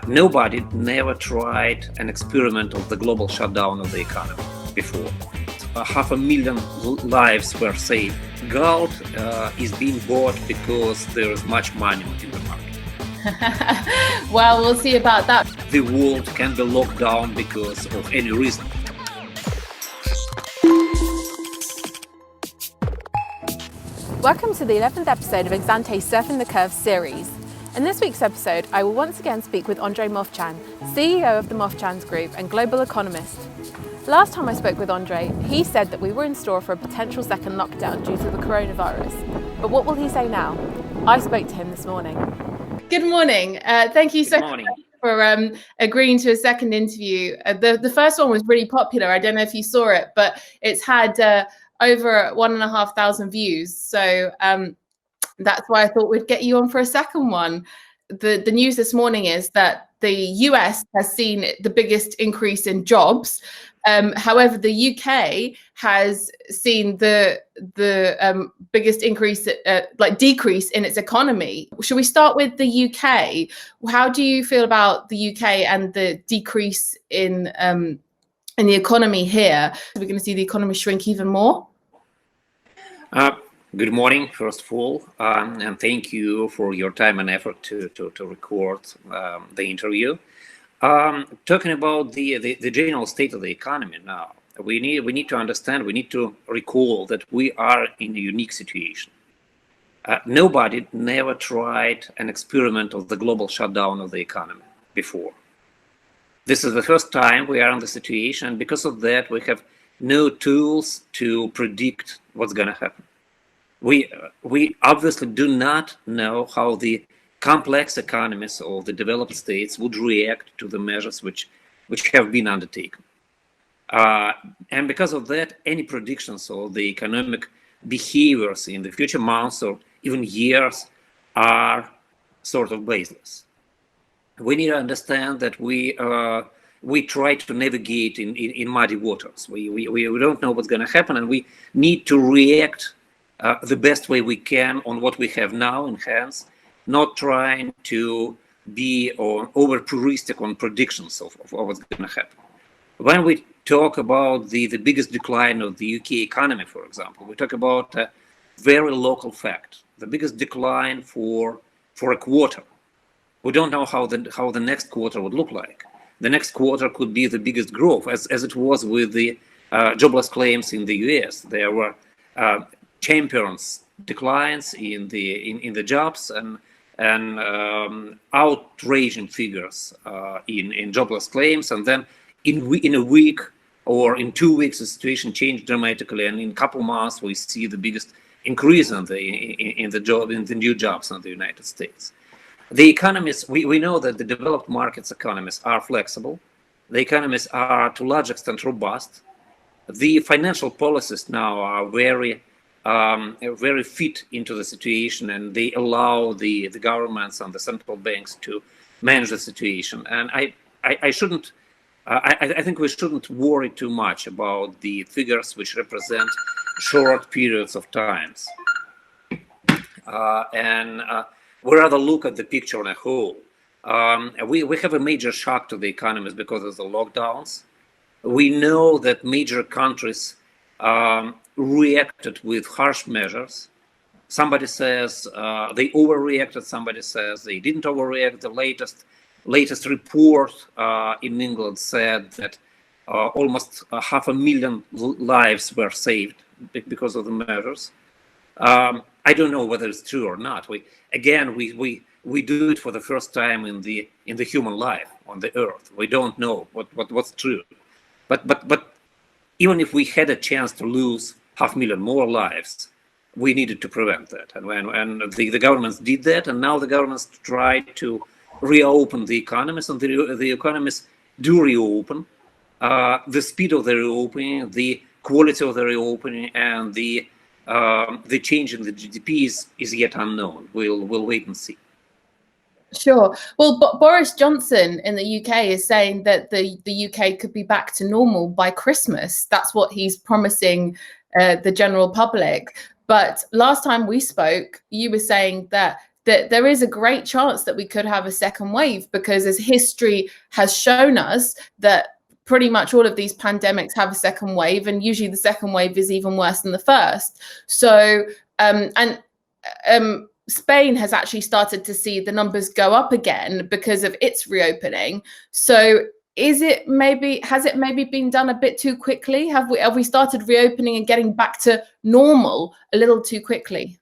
Nobody never tried an experiment of the global shutdown of the economy before. 500,000 lives were saved. Gold is being bought because there is much money in the market. Well, we'll see about that. The world can be locked down because of any reason. Welcome to the 11th episode of EXANTE Surfing the Curve series. In this week's episode, I will once again speak with Andrey Movchan, CEO of the Movchans Group and global economist. Last time I spoke with Andrey, he said that we were in store for a potential second lockdown due to the coronavirus. But what will he say now? I spoke to him this morning. Good morning. Thank you so much for agreeing to a second interview. The first one was really popular. I don't know if you saw it, but it's had over 1,500 views. So that's why I thought we'd get you on for a second one. The news this morning is that the US has seen the biggest increase in jobs. However, the UK has seen the biggest increase, decrease in its economy. Should we start with the UK? How do you feel about the UK and the decrease in the economy here? We're going to see the economy shrink even more. Good morning, first of all, and thank you for your time and effort to record the interview. Talking about the general state of the economy now, we need to understand, we need to recall that we are in a unique situation. Nobody never tried an experiment of the global shutdown of the economy before. This is the first time we are in the situation, and because of that, we have no tools to predict what's going to happen. We obviously do not know how the complex economies of the developed states would react to the measures which have been undertaken. And because of that, any predictions of the economic behaviors in the future months or even years are sort of baseless. We need to understand that we try to navigate in muddy waters. We don't know what's going to happen, and we need to react the best way we can on what we have now in hands, not trying to be over puristic on predictions of what's going to happen. When we talk about the biggest decline of the UK economy, for example, we talk about a very local fact, the biggest decline for a quarter. We don't know how the next quarter would look like. The next quarter could be the biggest growth, as it was with the jobless claims in the US. There were champions declines in the jobs and outraging figures in jobless claims, and then in a week or in 2 weeks the situation changed dramatically, and in a couple months we see the biggest increase in the new jobs in the United States. The economies, we know that the developed markets economies are flexible. The economies are to a large extent robust. The financial policies now are very fit into the situation, and they allow the governments and the central banks to manage the situation. And I think we shouldn't worry too much about the figures which represent short periods of times. We rather look at the picture on a whole. We have a major shock to the economies because of the lockdowns. We know that major countries reacted with harsh measures. Somebody says they overreacted, somebody says they didn't overreact. The latest report in England said that almost 500,000 lives were saved because of the measures. I don't know whether it's true or not. We do it for the first time in the human life on the earth. We don't know what's true. But even if we had a chance to lose 500,000 more lives, we needed to prevent that. And the governments did that, and now the governments try to reopen the economies, and the economies do reopen. The speed of the reopening, the quality of the reopening, and the change in the GDP is yet unknown. We'll wait and see. Sure. Well, Boris Johnson in the UK is saying that the UK could be back to normal by Christmas. That's what he's promising the general public. But last time we spoke, you were saying that that there is a great chance that we could have a second wave, because as history has shown us that pretty much all of these pandemics have a second wave, and usually the second wave is even worse than the first. So Spain has actually started to see the numbers go up again because of its reopening. So has it maybe been done a bit too quickly? Have we started reopening and getting back to normal a little too quickly?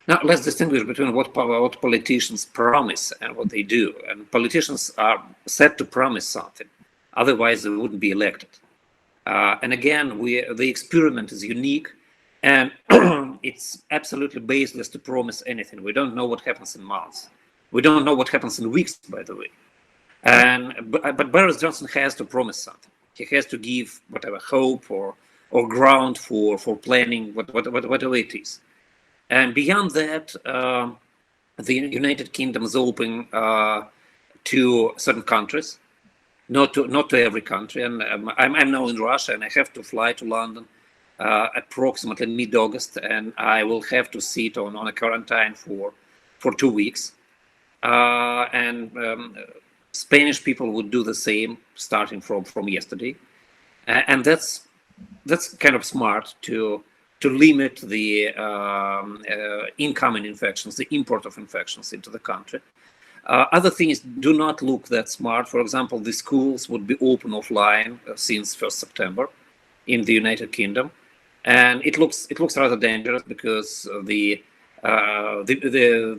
Now, let's distinguish between what politicians promise and what they do. And politicians are set to promise something, otherwise they wouldn't be elected. And again, the experiment is unique, and it's absolutely baseless to promise anything. We don't know what happens in months. We don't know what happens in weeks, by the way. But Boris Johnson has to promise something. He has to give whatever hope or ground for planning, whatever it is. And beyond that, the United Kingdom is open to certain countries, not to every country. And I'm now in Russia, and I have to fly to London approximately mid-August, and I will have to sit on a quarantine for 2 weeks. Spanish people would do the same starting from yesterday, and that's kind of smart to limit the incoming infections, the import of infections into the country. Other things do not look that smart. For example, the schools would be open offline since 1st September in the United Kingdom, and it looks rather dangerous because the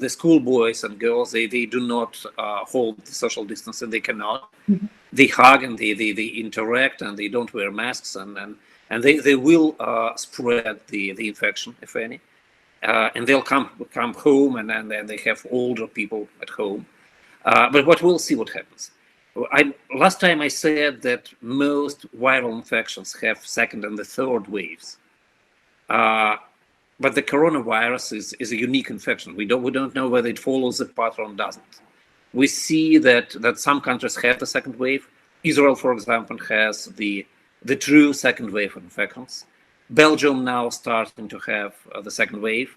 schoolboys and girls, they do not hold the social distance, and they cannot. Mm-hmm. They hug and they interact, and they don't wear masks, and they will spread the infection, if any, and they'll come home, and then they have older people at home. But we'll see what happens. Last time I said that most viral infections have second and the third waves. But the coronavirus is a unique infection. We don't know whether it follows the pattern or doesn't. We see that some countries have the second wave. Israel, for example, has the true second wave of infections. Belgium now starting to have the second wave.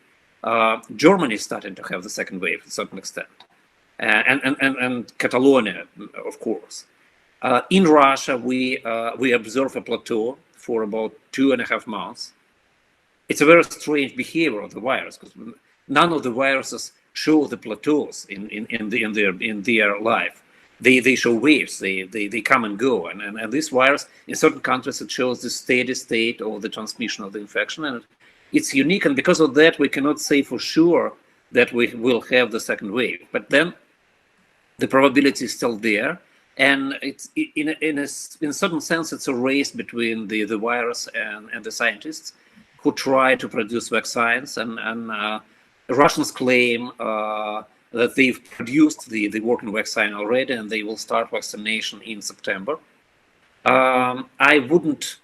Germany is starting to have the second wave to a certain extent, and Catalonia, of course. In Russia, we observe a plateau for about 2.5 months. It's a very strange behavior of the virus, because none of the viruses show the plateaus in their life. They show waves. They come and go, and this virus in certain countries, it shows the steady state of the transmission of the infection, and it's unique. And because of that, we cannot say for sure that we will have the second wave. But then the probability is still there, and it's in a certain sense, it's a race between the virus and the scientists who try to produce vaccines, and Russians claim that they've produced the working vaccine already, and they will start vaccination in September. I wouldn't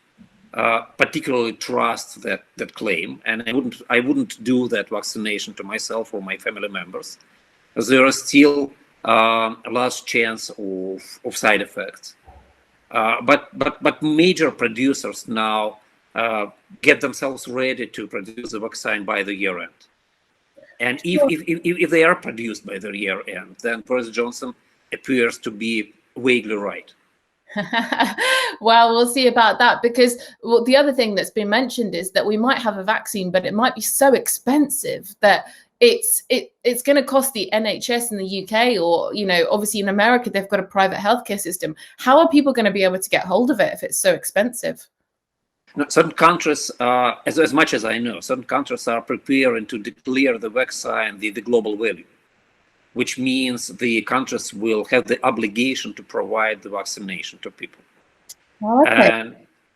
particularly trust that claim, and I wouldn't do that vaccination to myself or my family members, because there is still a large chance of side effects. But major producers now get themselves ready to produce the vaccine by the year end. And if they are produced by the year end, then Boris Johnson appears to be vaguely right. Well, we'll see about that, because the other thing that's been mentioned is that we might have a vaccine, but it might be so expensive that it's going to cost the NHS in the UK, or obviously in America they've got a private healthcare system. How are people going to be able to get hold of it if it's so expensive? Now, certain countries, as much as I know, certain countries are preparing to declare the vaccine the global value, which means the countries will have the obligation to provide the vaccination to people. Okay.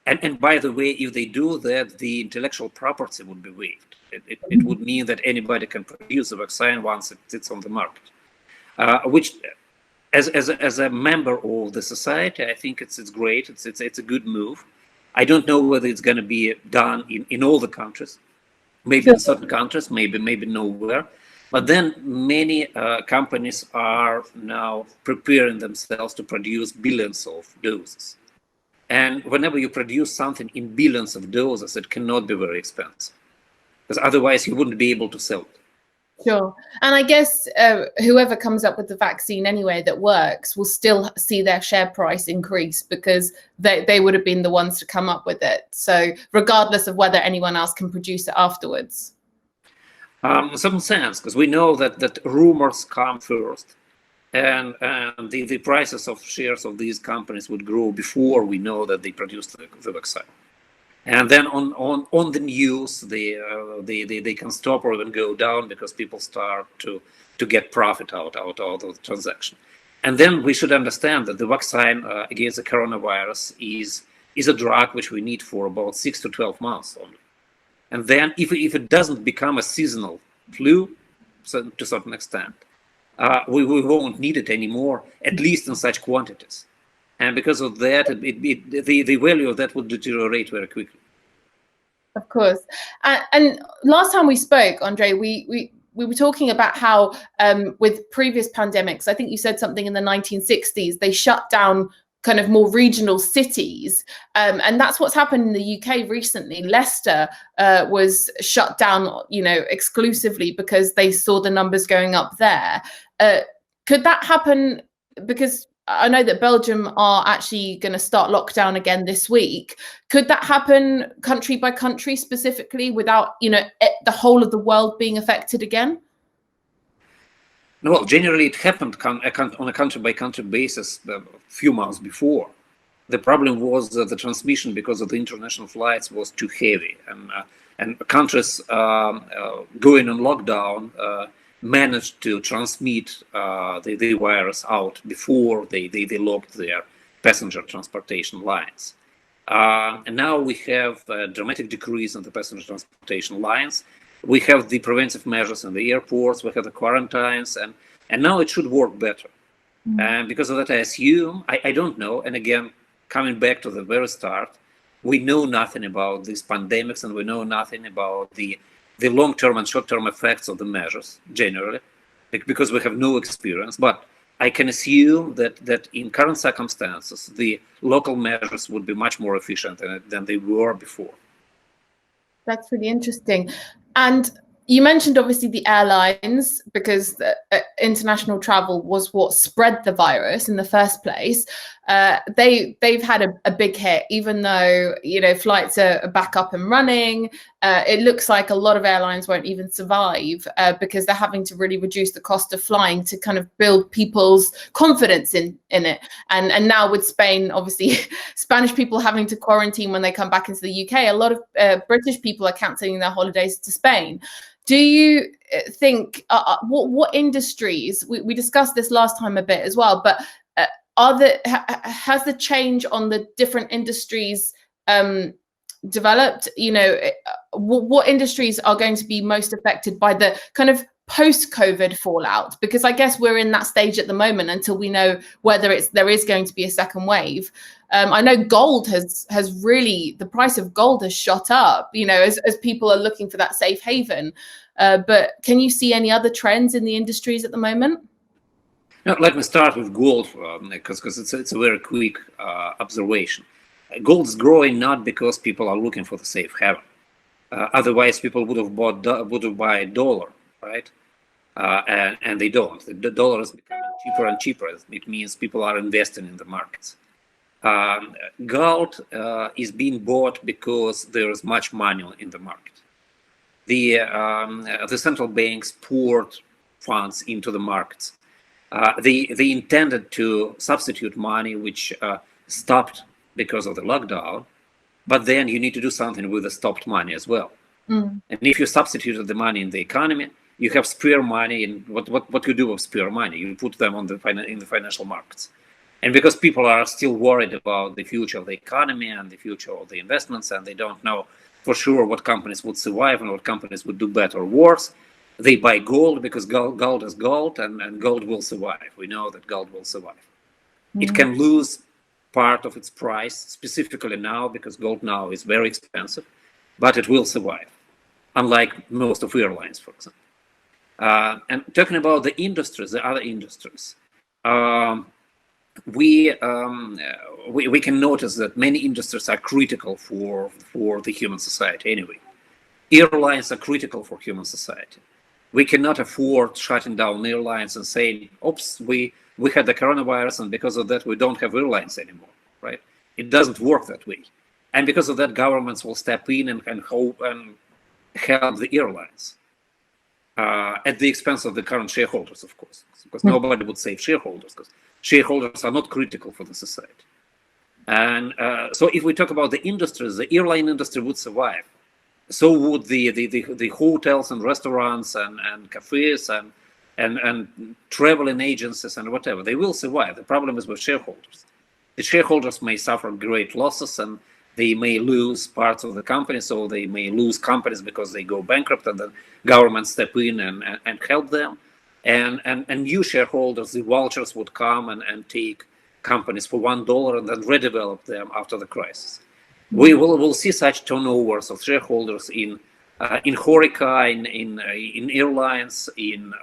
And by the way, if they do that, the intellectual property would be waived. It would mean that anybody can produce a vaccine once it's on the market, which, as a member of the society, I think it's great. It's a good move. I don't know whether it's going to be done in all the countries. Maybe in certain countries, maybe nowhere. But then many companies are now preparing themselves to produce billions of doses. And whenever you produce something in billions of doses, it cannot be very expensive, because otherwise you wouldn't be able to sell it. Sure. And I guess whoever comes up with the vaccine anyway that works will still see their share price increase because they would have been the ones to come up with it. So regardless of whether anyone else can produce it afterwards. In some sense, because we know that rumors come first, and the prices of shares of these companies would grow before we know that they produced the vaccine. And then on the news, they can stop or even go down because people start to get profit out of the transaction. And then we should understand that the vaccine against the coronavirus is a drug which we need for about 6 to 12 months only. And then if it doesn't become a seasonal flu, so to a certain extent, we won't need it anymore, at least in such quantities. And because of that, the value of that would deteriorate very quickly. Of course. And last time we spoke, Andrey, we were talking about how with previous pandemics, I think you said something in the 1960s, they shut down kind of more regional cities. And that's what's happened in the UK recently. Leicester was shut down, exclusively because they saw the numbers going up there. Could that happen? Because I know that Belgium are actually going to start lockdown again this week. Could that happen country by country specifically without, the whole of the world being affected again? No, well, generally it happened on a country by country basis a few months before. The problem was that the transmission because of the international flights was too heavy, and countries going on lockdown managed to transmit the virus out before they locked their passenger transportation lines. And now we have a dramatic decrease in the passenger transportation lines. We have the preventive measures in the airports, we have the quarantines, and now it should work better. And because of that, I assume, I don't know, and again, coming back to the very start, we know nothing about these pandemics, and we know nothing about the long-term and short-term effects of the measures generally, because we have no experience. But I can assume that in current circumstances, the local measures would be much more efficient than they were before. That's really interesting. And you mentioned obviously the airlines, because international travel was what spread the virus in the first place. They've had a big hit, even though flights are back up and running. It looks like a lot of airlines won't even survive because they're having to really reduce the cost of flying to kind of build people's confidence in it. And now with Spain, obviously, Spanish people having to quarantine when they come back into the UK, a lot of British people are cancelling their holidays to Spain. Do you think what industries, we discussed this last time a bit as well, but has the change on the different industries developed? What industries are going to be most affected by the kind of post-COVID fallout? Because I guess we're in that stage at the moment until we know whether there is going to be a second wave. I know gold has really, the price of gold has shot up, as people are looking for that safe haven. But can you see any other trends in the industries at the moment? Now, let me start with gold, because it's a very quick observation. Gold is growing not because people are looking for the safe haven. Otherwise, people would have bought a dollar, right? And they don't. The dollar is becoming cheaper and cheaper. It means people are investing in the markets. Gold is being bought because there is much money in the market. The central banks poured funds into the markets. They intended to substitute money which stopped because of the lockdown, but then you need to do something with the stopped money as well. And if you substituted the money in the economy, you have spare money. And what you do with spare money? You put them in the financial markets. And because people are still worried about the future of the economy and the future of the investments, and they don't know for sure what companies would survive and what companies would do better or worse, they buy gold because gold is gold, and gold will survive. We know that gold will survive. It can lose part of its price, specifically now, because gold now is very expensive, but it will survive, unlike most of airlines, for example. And talking about the industries, the other industries, we can notice that many industries are critical for the human society anyway. Airlines are critical for human society. We cannot afford shutting down airlines and saying, oops, we had the coronavirus, and because of that, we don't have airlines anymore, right? It doesn't work that way. And because of that, governments will step in and help the airlines at the expense of the current shareholders, of course, because nobody would save shareholders, because shareholders are not critical for the society. And so if we talk about the industries, the airline industry would survive. So would the hotels and restaurants and cafes and traveling agencies and whatever. They will survive. The problem is with shareholders. The shareholders may suffer great losses, and they may lose parts of the company. So they may lose companies because they go bankrupt, and the government step in and help them. And new shareholders, the vultures, would come and take companies for $1 and then redevelop them after the crisis. We'll see such turnovers of shareholders in HORECA, in airlines, in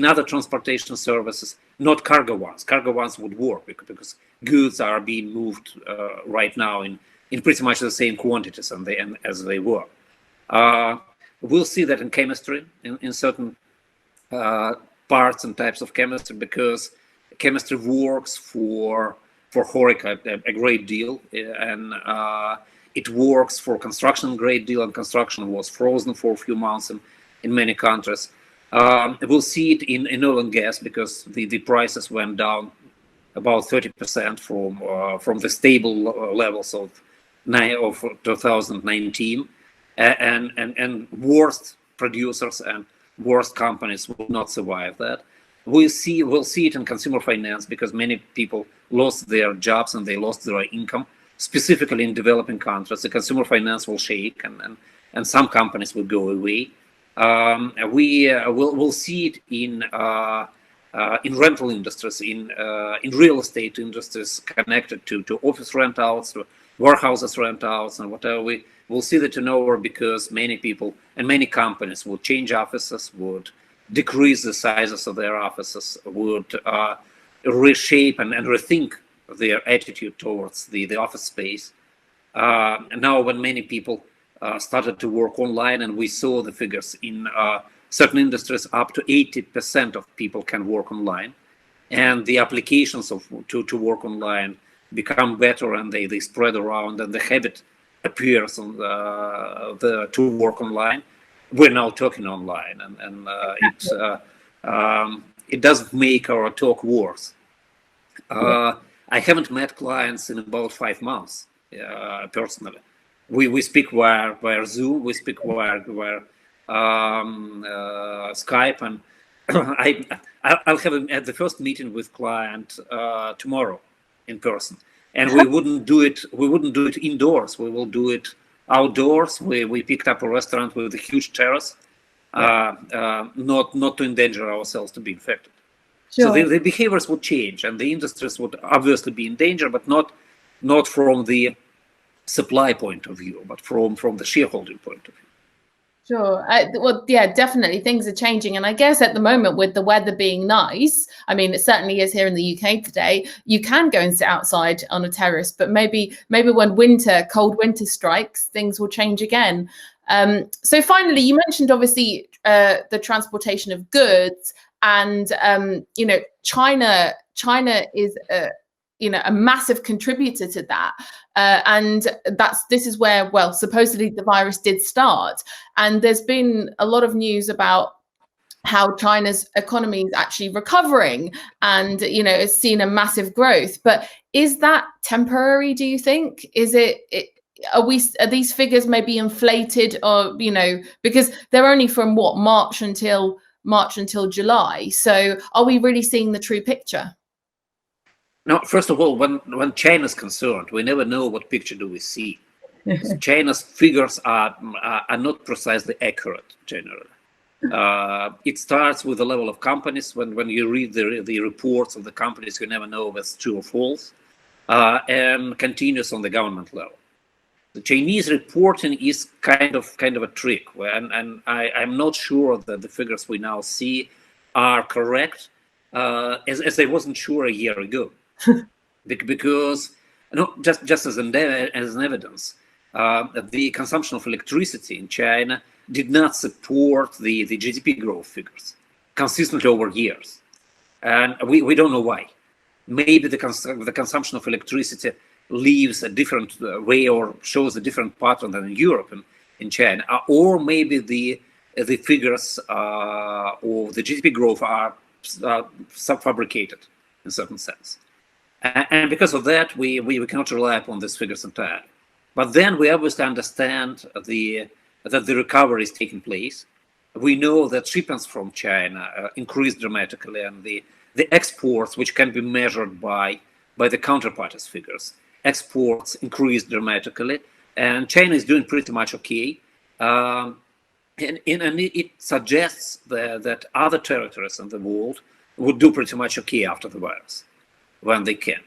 other transportation services, not cargo ones. Cargo ones would work because goods are being moved right now in pretty much the same quantities as they were. We'll see that in chemistry, in certain parts and types of chemistry, because chemistry works for HORECA a great deal, and it works for construction a great deal, and construction was frozen for a few months in many countries. We'll see it in oil and gas, because the prices went down about 30% from the stable levels of 2019, and worst producers and worst companies will not survive that. We'll see it in consumer finance, because many people lost their jobs and they lost their income, specifically in developing countries. The consumer finance will shake, and some companies will go away. We'll see it in rental industries, in real estate industries connected to office rent outs, to warehouses rent outs, and whatever. We'll see the turnover, because many people and many companies will change offices, would decrease the sizes of their offices, would reshape and rethink their attitude towards the office space. And now, when many people started to work online, and we saw the figures in certain industries, up to 80% of people can work online, and the applications to work online become better, and they spread around, and the habit appears on to work online. We're now talking online, and it doesn't make our talk worse. I haven't met clients in about 5 months personally. We speak via Zoom, we speak via Skype, and I'll have the first meeting with client tomorrow in person, and we wouldn't do it indoors. We will do it outdoors. We picked up a restaurant with a huge terrace, not to endanger ourselves to be infected. Sure. So the behaviors would change, and the industries would obviously be in danger, but not from the supply point of view, but from the shareholding point of view. Sure. Well, yeah, definitely things are changing. And I guess at the moment, with the weather being nice, I mean, it certainly is here in the UK today, you can go and sit outside on a terrace, but maybe when cold winter strikes, things will change again. So finally, you mentioned obviously the transportation of goods, and China is a massive contributor to that. And this is where, well, supposedly the virus did start. And there's been a lot of news about how China's economy is actually recovering, and, it's seen a massive growth. But is that temporary, do you think? Are these figures maybe inflated, or, because they're only from March until July. So are we really seeing the true picture? No, first of all, when China is concerned, we never know what picture do we see. China's figures are not precisely accurate generally. It starts with the level of companies. When you read the reports of the companies, you never know if it's true or false, and continues on the government level. The Chinese reporting is kind of a trick, and I'm not sure that the figures we now see are correct, as I wasn't sure a year ago. Because just as an evidence, the consumption of electricity in China did not support the GDP growth figures consistently over years. And we don't know why. Maybe the consumption of electricity leaves a different way or shows a different pattern than in Europe and in China, or maybe the figures of the GDP growth are sub-fabricated in a certain sense. And because of that, we cannot rely upon these figures entirely. But then we obviously understand that the recovery is taking place. We know that shipments from China increased dramatically, and the exports, which can be measured by the counterparties figures, exports increased dramatically, and China is doing pretty much okay. And it suggests that other territories in the world would do pretty much okay after the virus, when they can.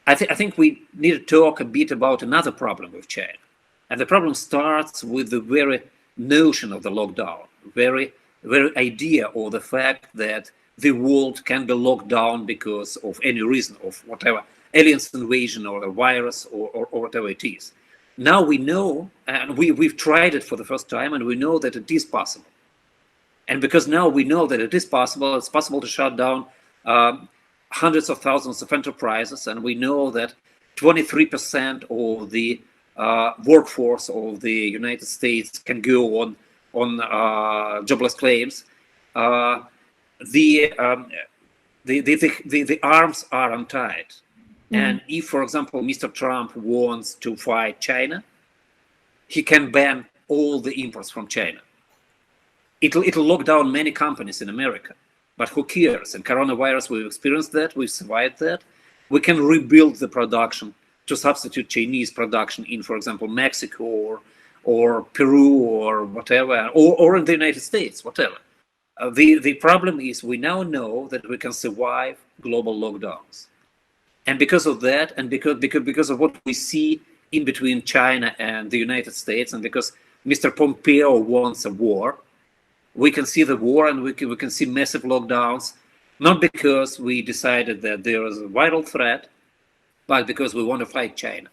I think we need to talk a bit about another problem with China. And the problem starts with the very notion of the lockdown, very idea or the fact that the world can be locked down because of any reason, of whatever, aliens invasion or a virus or whatever it is. Now we know, and we've tried it for the first time, and we know that it is possible. And because now we know that it is possible, it's possible to shut down hundreds of thousands of enterprises, and we know that 23% of the workforce of the United States can go on jobless claims. The arms are untied. And if, for example, Mr. Trump wants to fight China, he can ban all the imports from China. It'll lock down many companies in America, but who cares? And coronavirus, we've experienced that, we've survived that. We can rebuild the production to substitute Chinese production in, for example, Mexico or Peru or whatever, or in the United States, whatever. The problem is we now know that we can survive global lockdowns. And because of that, and because of what we see in between China and the United States, and because Mr. Pompeo wants a war, we can see the war, and we can see massive lockdowns, not because we decided that there is a vital threat, but because we want to fight China.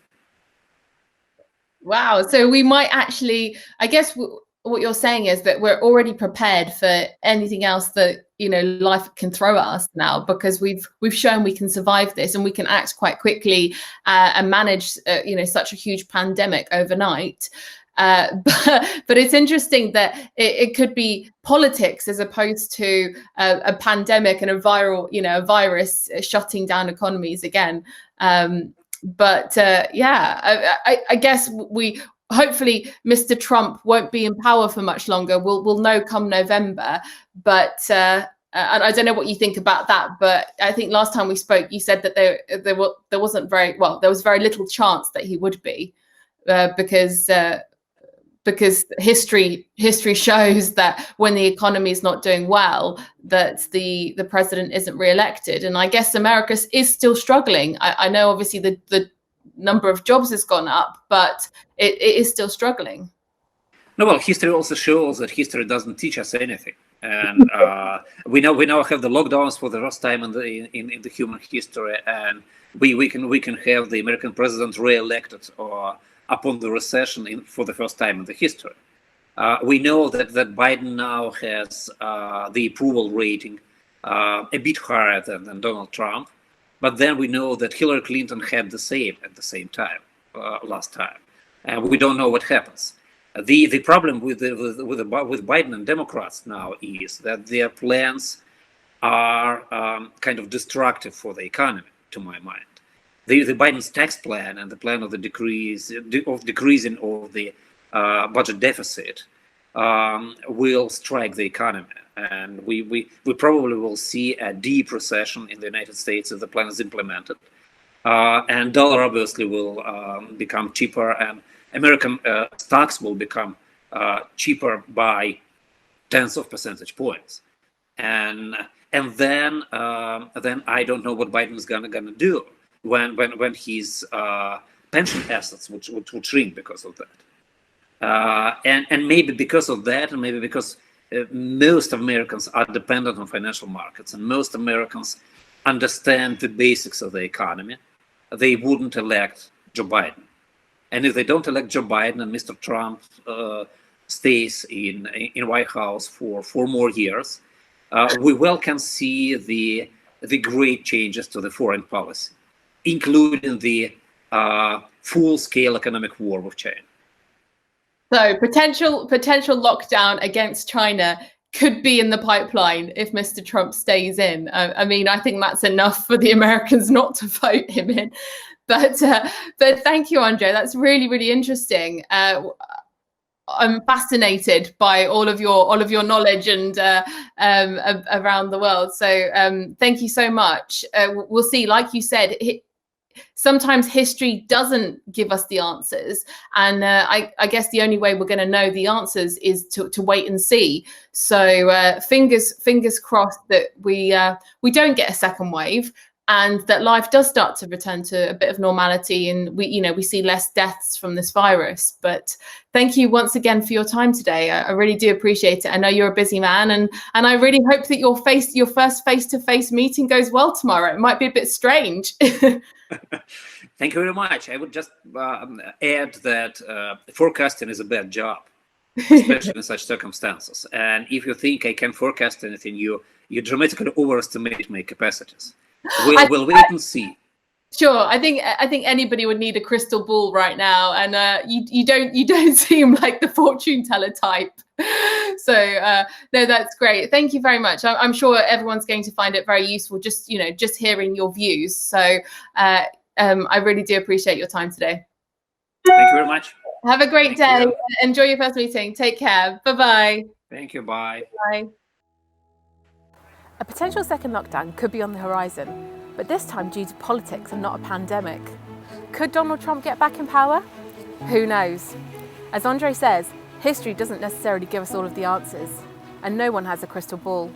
Wow. So we might actually, I guess what you're saying is that we're already prepared for anything else that, you know, life can throw at us now, because we've shown we can survive this, and we can act quite quickly and manage, you know, such a huge pandemic overnight. But it's interesting that it could be politics as opposed to a pandemic and a virus shutting down economies again. Yeah, I guess hopefully Mr. Trump won't be in power for much longer. We'll know come November. But and I don't know what you think about that, but I think last time we spoke, you said that there was very little chance that he would be, because history shows that when the economy is not doing well, that the president isn't re-elected. And I guess America is still struggling. I know obviously the number of jobs has gone up, but it is still struggling. No, well, history also shows that history doesn't teach us anything. And we now have the lockdowns for the first time in the human history, and we can have the American president re-elected upon the recession for the first time in the history. We know that Biden now has the approval rating a bit higher than Donald Trump, but then we know that Hillary Clinton had the same at the same time last time, and we don't know what happens. The problem with Biden and Democrats now is that their plans are kind of destructive for the economy, to my mind. The Biden's tax plan and the plan of the decreasing of the budget deficit will strike the economy, and we probably will see a deep recession in the United States if the plan is implemented, and dollar obviously will become cheaper, and American stocks will become cheaper by tens of percentage points, and then I don't know what Biden's gonna do when his pension assets would shrink because of that, and maybe because of that, and maybe because most Americans are dependent on financial markets, and most Americans understand the basics of the economy, they wouldn't elect Joe Biden. And if they don't elect Joe Biden and Mr. Trump stays in White House for 4 more years, we well can see the great changes to the foreign policy, including the full-scale economic war with China. So potential lockdown against China could be in the pipeline if Mr. Trump stays in. I mean, I think that's enough for the Americans not to vote him in. But thank you, Andrey. That's really, really interesting. I'm fascinated by all of your knowledge and around the world. So thank you so much. We'll see. Like you said, sometimes history doesn't give us the answers, and I guess the only way we're going to know the answers is to wait and see. So fingers crossed that we don't get a second wave, and that life does start to return to a bit of normality, and we see less deaths from this virus. But thank you once again for your time today. I really do appreciate it. I know you're a busy man, and I really hope that your first face-to-face meeting goes well tomorrow. It might be a bit strange. Thank you very much. I would just add that forecasting is a bad job, especially in such circumstances. And if you think I can forecast anything, you dramatically overestimate my capacities. We'll wait and see. Sure, I think anybody would need a crystal ball right now, and you don't seem like the fortune teller type. So no, that's great. Thank you very much. I'm sure everyone's going to find it very useful. Just hearing your views. So I really do appreciate your time today. Thank you very much. Have a great day. Enjoy your first meeting. Take care. Bye-bye. Thank you. Bye. Bye. A potential second lockdown could be on the horizon, but this time due to politics and not a pandemic. Could Donald Trump get back in power? Who knows? As Andrey says, history doesn't necessarily give us all of the answers, and no one has a crystal ball.